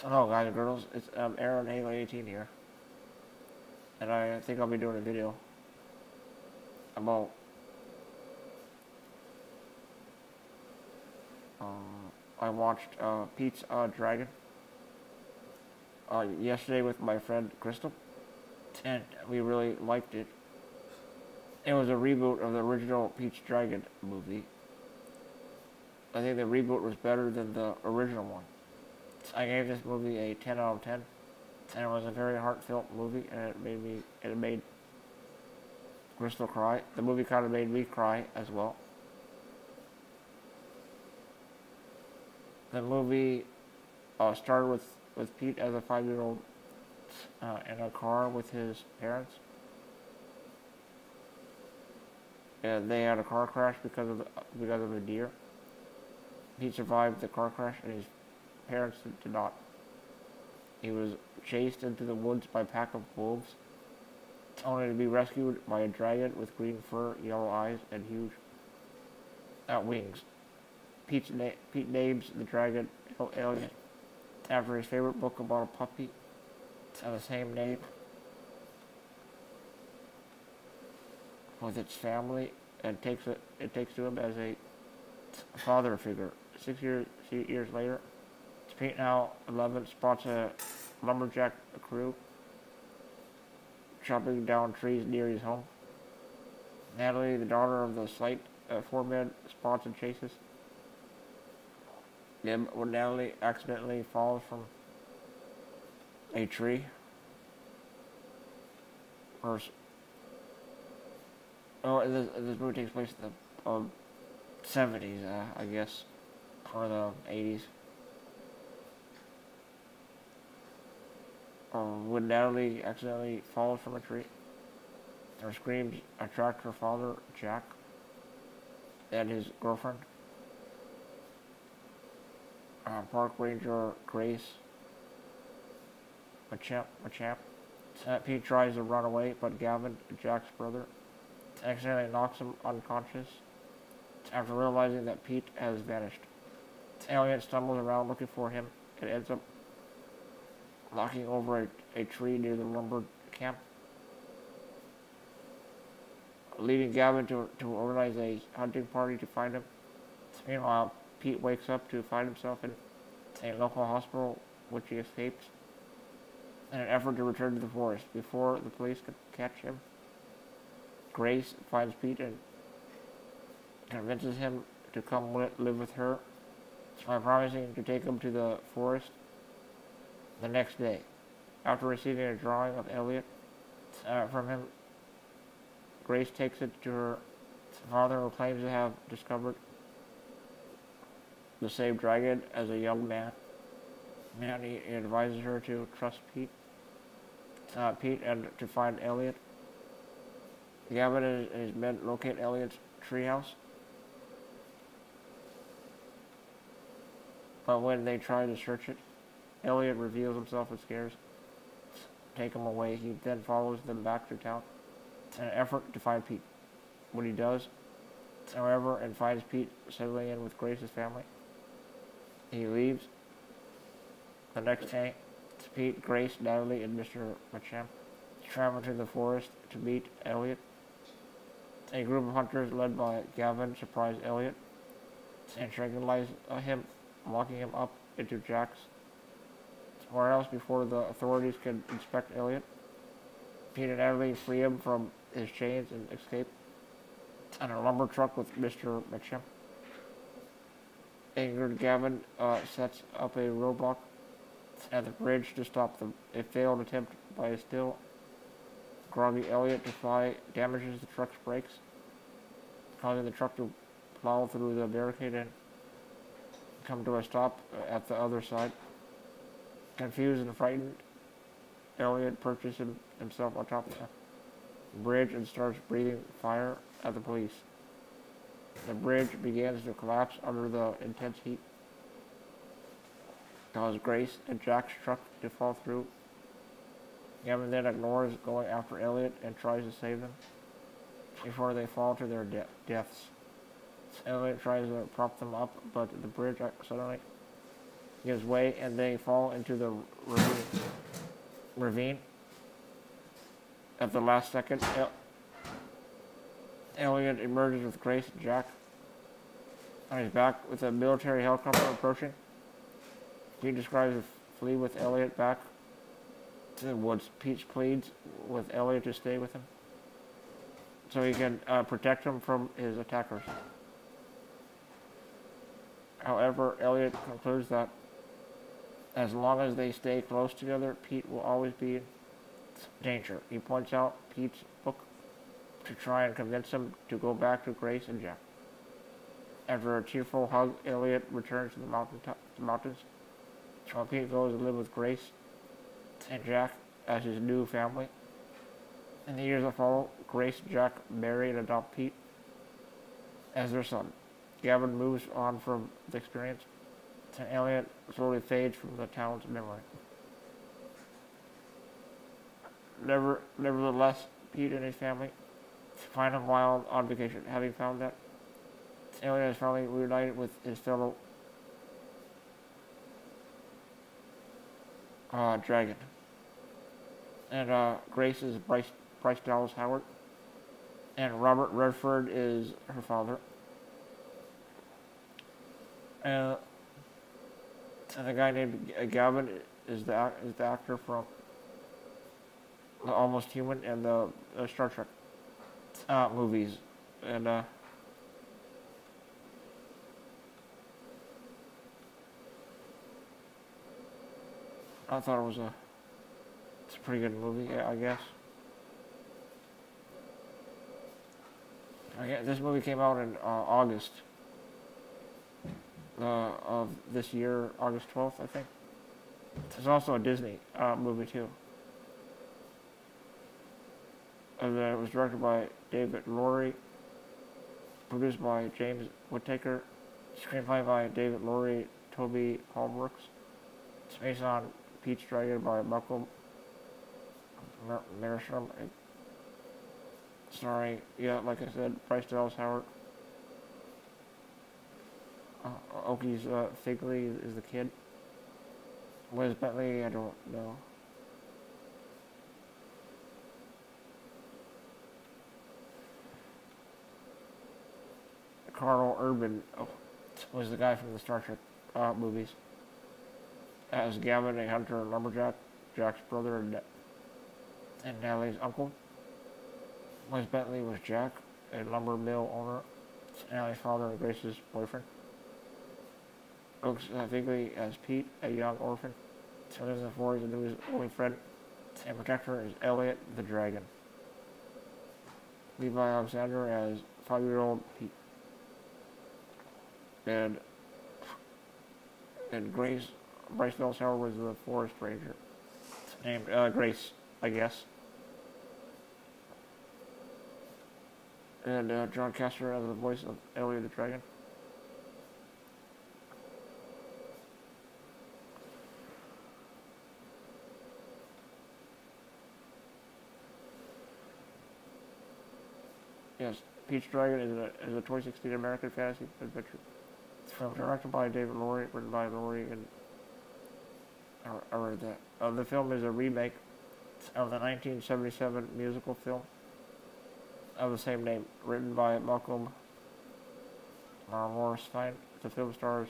Hello guys and girls, it's Aaron Haley 18 here, and I think I'll be doing a video about I watched Pete's Dragon yesterday with my friend Crystal, and we really liked it. It was a reboot of the original Pete's Dragon movie. I think the reboot was better than the original one. I gave this movie a 10 out of 10, and it was a very heartfelt movie, and it made Crystal cry. The movie kind of made me cry as well. The movie started with Pete as a 5-year-old in a car with his parents, and they had a car crash because of a deer. Pete survived the car crash, and his parents did not. He was chased into the woods by a pack of wolves, only to be rescued by a dragon with green fur, yellow eyes, and huge wings. Pete names the dragon Elliot after his favorite book about a puppy of the same name with its family, and takes to him as a father figure. 6 years later, Pete, now 11, spots a lumberjack crew chopping down trees near his home. Natalie, the daughter of the site foreman, spots and chases him when Natalie accidentally falls from a tree. This movie takes place in the 70s, I guess, or the 80s. When Natalie accidentally falls from a tree, her screams attract her father, Jack, and his girlfriend, Park Ranger Grace Meacham. Pete tries to run away, but Gavin, Jack's brother, accidentally knocks him unconscious after realizing that Pete has vanished. Elliot stumbles around looking for him and ends up knocking over a tree near the lumber camp, leading Gavin to organize a hunting party to find him. Meanwhile, Pete wakes up to find himself in a local hospital, which he escapes in an effort to return to the forest before the police can catch him. Grace finds Pete and convinces him to come live with her by promising to take him to the forest the next day. After receiving a drawing of Elliot from him, Grace takes it to her father, who claims to have discovered the same dragon as a young man. He advises her to trust Pete and to find Elliot. Gavin and his men locate Elliot's treehouse, but when they try to search it, Elliot reveals himself and scares take him away. He then follows them back to town in an effort to find Pete. When he does, however, and finds Pete settling in with Grace's family, he leaves. The next day, Pete, Grace, Natalie, and Mr. Meacham travel to the forest to meet Elliot. A group of hunters led by Gavin surprise Elliot and tranquilize him, locking him up into Jack's warehouse before the authorities can inspect Elliot. Pete and Natalie free him from his chains and escape in a lumber truck with Mr. Meacham. Angered, Gavin sets up a roadblock at the bridge to stop a failed attempt by a still groggy Elliot to fly, damages the truck's brakes, causing the truck to plow through the barricade and come to a stop at the other side. Confused and frightened, Elliot perches himself on top of the bridge and starts breathing fire at the police. The bridge begins to collapse under the intense heat, causing Grace and Jack's truck to fall through. Gavin then ignores going after Elliot and tries to save them before they fall to their deaths. Elliot tries to prop them up, but the bridge suddenly gives way and they fall into the ravine. At the last second, Elliot emerges with Grace and Jack on his back with a military helicopter approaching. He describes a flee with Elliot back to the woods. Pete pleads with Elliot to stay with him so he can protect him from his attackers. However, Elliot concludes that as long as they stay close together, Pete will always be in danger. He points out Pete's book to try and convince him to go back to Grace and Jack. After a tearful hug, Elliot returns to the mountains. So Pete goes to live with Grace and Jack as his new family. In the years that follow, Grace and Jack marry and adopt Pete as their son. Gavin moves on from the experience, and Elliot slowly fades from the town's memory. Nevertheless, Pete and his family find him while on vacation. Having found that, Elliot is finally reunited with his fellow dragon. And Grace is Bryce Dallas Howard, and Robert Redford is her father. And the guy named Gavin is the actor from the Almost Human and the Star Trek movies. And I thought it's a pretty good movie, I guess. This movie came out in August of this year, August 12th, I think. It's also a Disney movie, too. And it was directed by David Lowery, produced by James Whittaker, screenplay by David Lowery, Toby Hallbrooks. It's based on Pete's Dragon by Malcolm Mersham. Sorry, yeah, like I said, Bryce Dallas Howard. Oki's Figley is the kid. Liz Bentley, I don't know. Carl Urban was the guy from the Star Trek movies. As Gavin, a hunter and lumberjack, Jack's brother and Natalie's uncle. Liz Bentley was Jack, a lumber mill owner, Natalie's father and Grace's boyfriend. Oaks Figley as Pete, a young orphan. So lives in the forest and his only friend and protector is Elliot the Dragon. Levi Alexander as 5-year-old Pete. And Bryce Dallas Howard was the forest ranger. Named Grace, I guess. And John Castor as the voice of Elliot the Dragon. Yes, Pete's Dragon is a 2016 American fantasy adventure. It's film directed by David Lowery, written by Lowery, and I read that. The film is a remake of the 1977 musical film of the same name, written by Malcolm Morris Stein. The film stars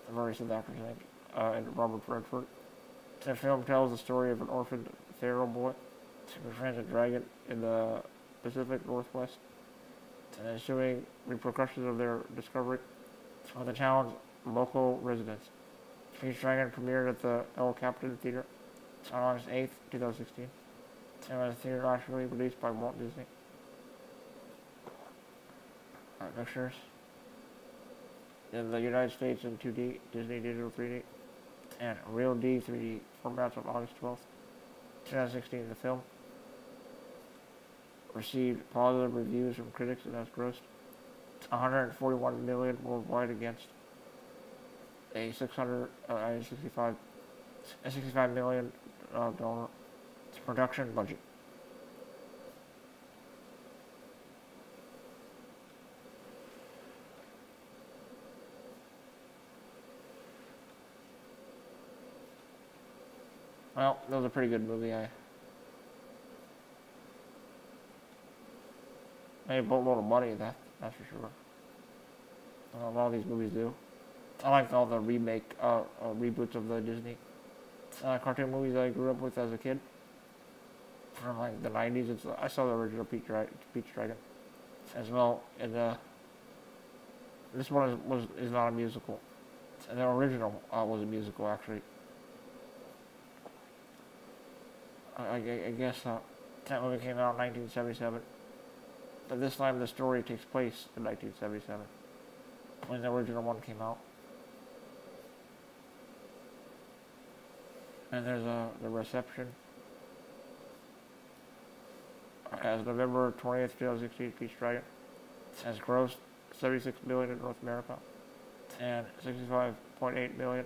a very recent actor's name, and Robert Redford. The film tells the story of an orphaned feral boy who befriends a dragon in the Pacific Northwest, and the ensuing repercussions of their discovery on the town's local residents. Pete's Dragon premiered at the El Capitan Theater on August 8th, 2016, and was theatrically released by Walt Disney Pictures in the United States in 2D, Disney Digital 3D, and Real D 3D formats on August 12th, 2016. The film received positive reviews from critics and has grossed $141 million worldwide against a $65 million production budget. Well, that was a pretty good movie. I made a boatload of money, that's for sure. A lot of these movies do. I like all the reboots of the Disney cartoon movies I grew up with as a kid. From like the 90s. I saw the original Peach Dragon as well. And this one is not a musical. And the original was a musical, actually. I guess that movie came out in 1977. But this time the story takes place in 1977 when the original one came out. And there's the reception. As November 20th, 2016, Peach Dragon has grossed $76 million in North America and $65.8 million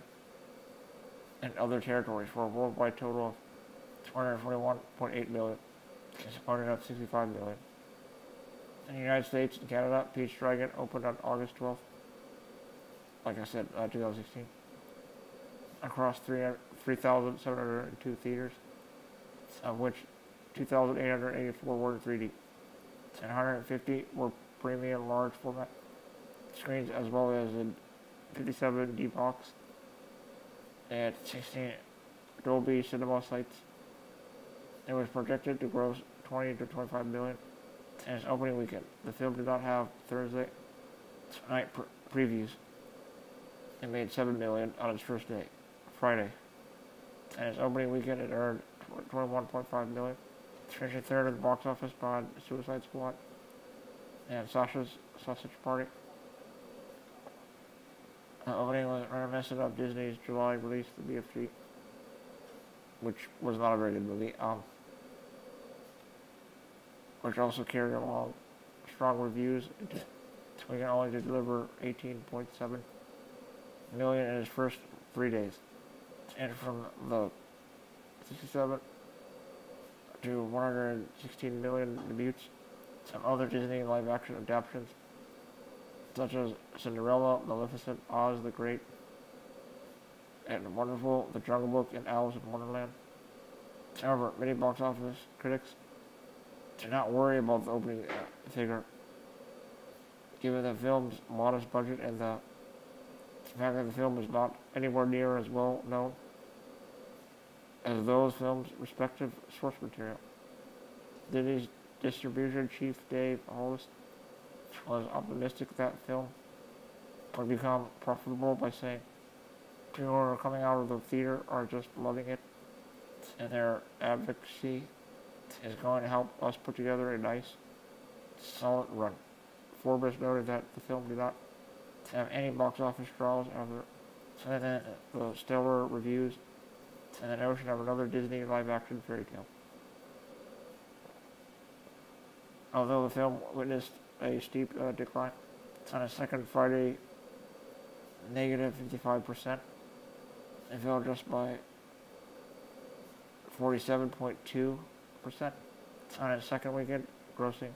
in other territories for a worldwide total of $241.8 million, supported up $65 million. In the United States and Canada, Peach Dragon opened on August 12th, like I said, 2016, across 3,702 theaters, of which 2,884 were in 3D, and 150 were premium large format screens, as well as in 57 D-Box and 16 Dolby Cinema sites. It was projected to gross 20 to 25 million in its opening weekend. The film did not have Thursday night previews. It made 7 million on its first day, Friday. And its opening weekend, it earned 21.5 million. Finishing third in the box office behind Suicide Squad and Sasha's Sausage Party. The opening was reminiscent of Disney's July release, The BFG, which was not a very good movie, which also carried along strong reviews. We can only deliver 18.7 million in its first 3 days. And from the 67 to 116 million debuts. Some other Disney live-action adaptations, such as Cinderella, Maleficent, Oz the Great, and Wonderful, The Jungle Book, and Alice in Wonderland. However, many box office critics do not worry about the opening figure, given the film's modest budget and the fact that the film is not anywhere near as well known as those films' respective source material. Disney's distribution chief Dave Hollis was optimistic that film would become profitable by saying, "People who are coming out of the theater are just loving it, and their advocacy is going to help us put together a nice, solid run." Forbes noted that the film did not have any box office draws other than the stellar reviews and the notion of another Disney live-action fairy tale. Although the film witnessed a steep decline on its second Friday, negative 55%, it fell just by 47.2% on its second weekend, grossing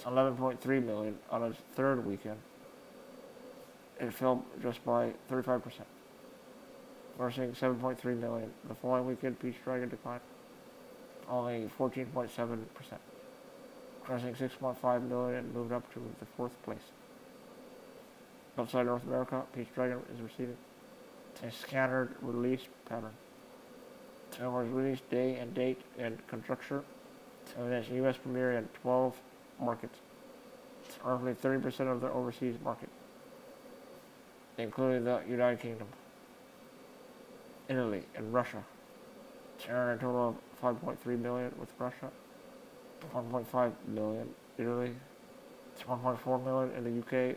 11.3 million on its third weekend. It fell just by 35%, grossing 7.3 million. The following weekend, Peach Dragon declined only 14.7%, grossing 6.5 million and moved up to the fourth place. Outside North America, Peach Dragon is receiving a scattered release pattern. The film was released day and date in conjecture with its U.S. premiere in 12 markets, roughly 30% of the overseas market, including the United Kingdom, Italy, and Russia. It earned a total of 5.3 million with Russia, 1.5 million Italy, 1.4 million in the UK,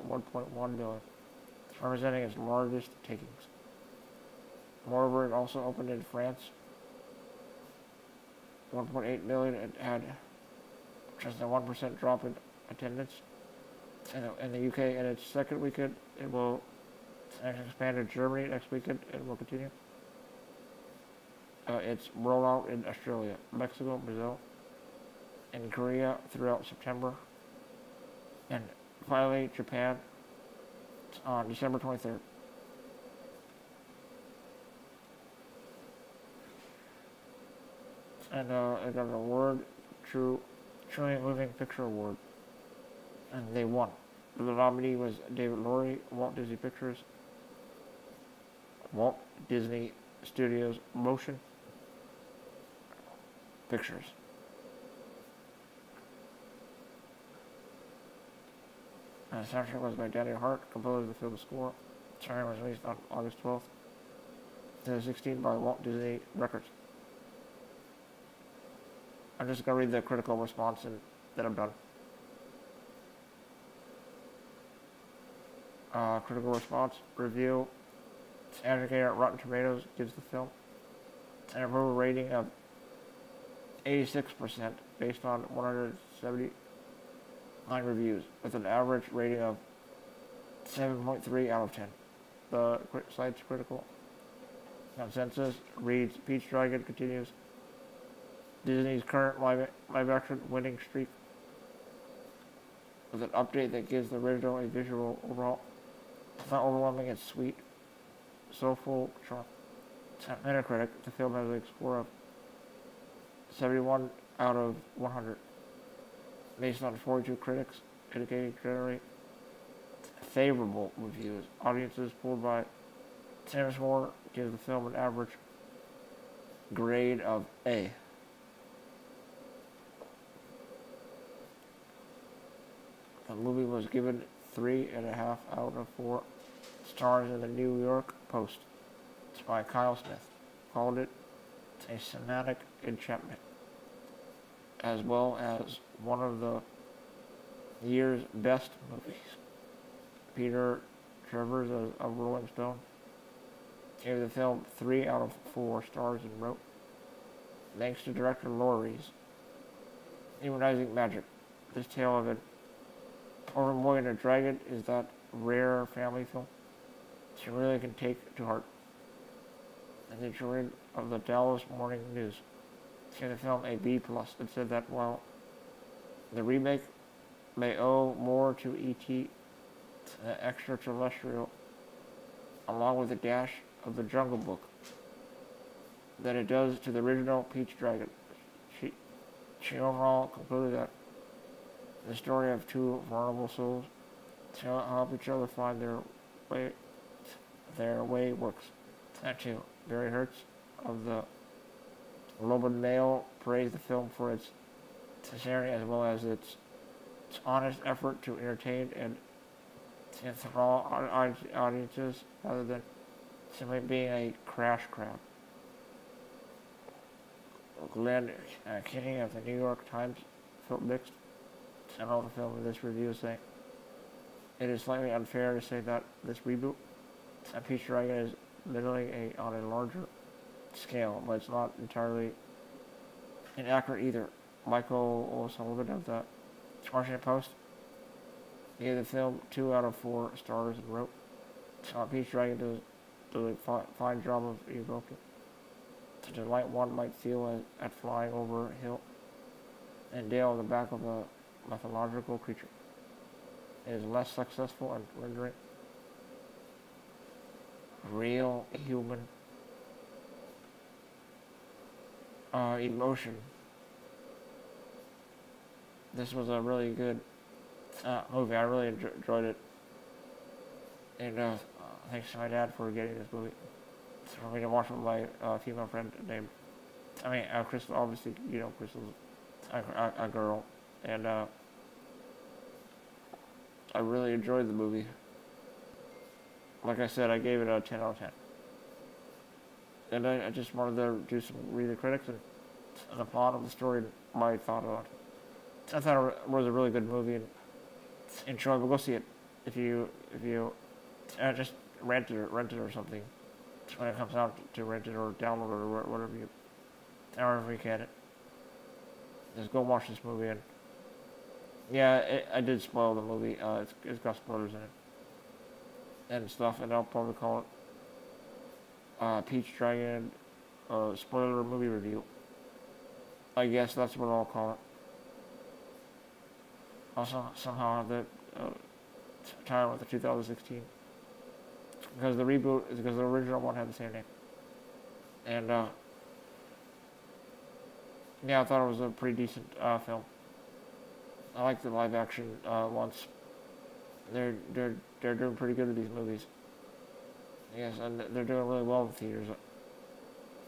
1.1 million, representing its largest takings. Moreover, it also opened in France, 1.8 million, and had just a 1% drop in attendance. In the UK, in its second weekend, it will expand to Germany next weekend and will continue its rollout in Australia, Mexico, Brazil, and Korea throughout September, and finally Japan on December 23rd. And it got an award, Truly Moving Picture Award, and they won. The nominee was David Laurie, Walt Disney Pictures, Walt Disney Studios Motion Pictures. And the soundtrack was by Danny Hart, composer of the film score. The soundtrack was released on August 12th, 2016 by Walt Disney Records. I'm just going to read the critical response and then I'm done. Critical response review. Aggregator at Rotten Tomatoes gives the film an approval rating of 86% based on 179 reviews, with an average rating of 7.3 out of 10. The site's critical consensus reads: Peach Dragon continues Disney's current live-action winning streak with an update that gives the original a visual overhaul. It's not overwhelming, it's sweet, soulful charm. At Metacritic, the film has a score of 71 out of 100, based on 42 critics, indicating generally favorable reviews. Audiences pulled by Sam's Moore gives the film an average grade of A. The movie was given 3.5 out of 4 stars in the New York Post. It's by Kyle Smith. Called it a cinematic enchantment, as well as one of the year's best movies. Peter Travers of Rolling Stone gave the film 3 out of 4 stars and wrote, "Thanks to director Laurie's humanizing magic, this tale of an orphan boy and a dragon is that rare family film she really can take to heart." And the historian of the Dallas Morning News gave the film a B+, and said that while the remake may owe more to E.T. the extraterrestrial, along with a dash of the Jungle Book, than it does to the original Peach Dragon. She overall concluded that the story of two vulnerable souls to help each other find their way works. That too, Barry Hertz of the Globe and Mail praised the film for its sincerity as well as its honest effort to entertain and enthrall audiences rather than simply being a crash grab. Glenn Kinney of the New York Times felt mixed about the film in this review, saying, "It is slightly unfair to say that this reboot of Peach Dragon is literally on a larger scale, but it's not entirely inaccurate either." Michael O'Sullivan of the Washington Post gave the film 2 out of 4 stars and wrote, "Peach Dragon does a fine job of evoking the delight one might feel at flying over hill and dale on the back of a mythological creature. It is less successful in rendering real human emotion. This was a really good movie. I really enjoyed it, and thanks to my dad for getting this movie. It's for me to watch with my female friend named, Crystal. Obviously, you know, Crystal's a girl, and I really enjoyed the movie. Like I said, I gave it a 10 out of 10. And I just wanted to read the critics and the plot of the story and my thought on it. I thought it was a really good movie and enjoyable. Go see it if you just rent it or something when it comes out, to rent it or download it or however you can it. Just go watch this movie. And yeah, I did spoil the movie. It's got spoilers in it and stuff, and I'll probably call it Peach Dragon spoiler movie review. I guess that's what I'll call it. Also, somehow have the title with the 2016, because the reboot is because the original one had the same name, and Yeah, I thought it was a pretty decent film. I like the live action ones. They're doing pretty good with these movies. Yes, and they're doing really well in theaters.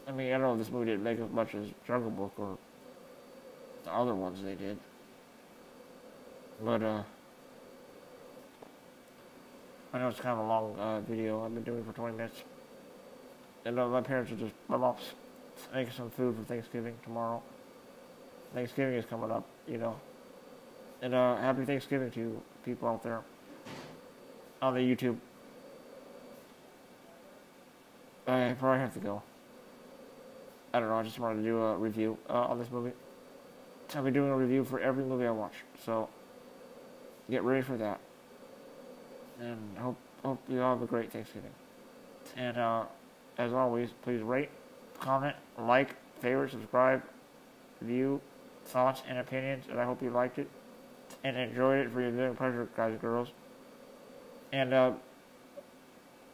I mean, I don't know if this movie didn't make as much as Jungle Book or the other ones they did. But, I know it's kind of a long video I've been doing for 20 minutes. And my parents are my mom's making some food for Thanksgiving tomorrow. Thanksgiving is coming up, you know. And happy Thanksgiving to you people out there on the YouTube. I probably have to go. I don't know, I just wanted to do a review on this movie. I'll be doing a review for every movie I watch, so get ready for that. And hope you all have a great Thanksgiving. And as always, please rate, comment, like, favorite, subscribe, view, thoughts, and opinions. And I hope you liked it and enjoyed it for your viewing pleasure, guys and girls. And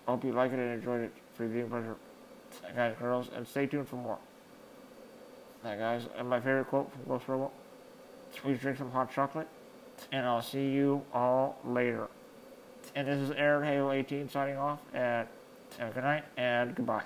hope you liked it and enjoyed it for your viewing pleasure, guys and girls. And stay tuned for more. Alright, guys. And my favorite quote from Ghost Robot: "Please drink some hot chocolate." And I'll see you all later. And this is Aaron Halo 18 signing off. And good night and goodbye.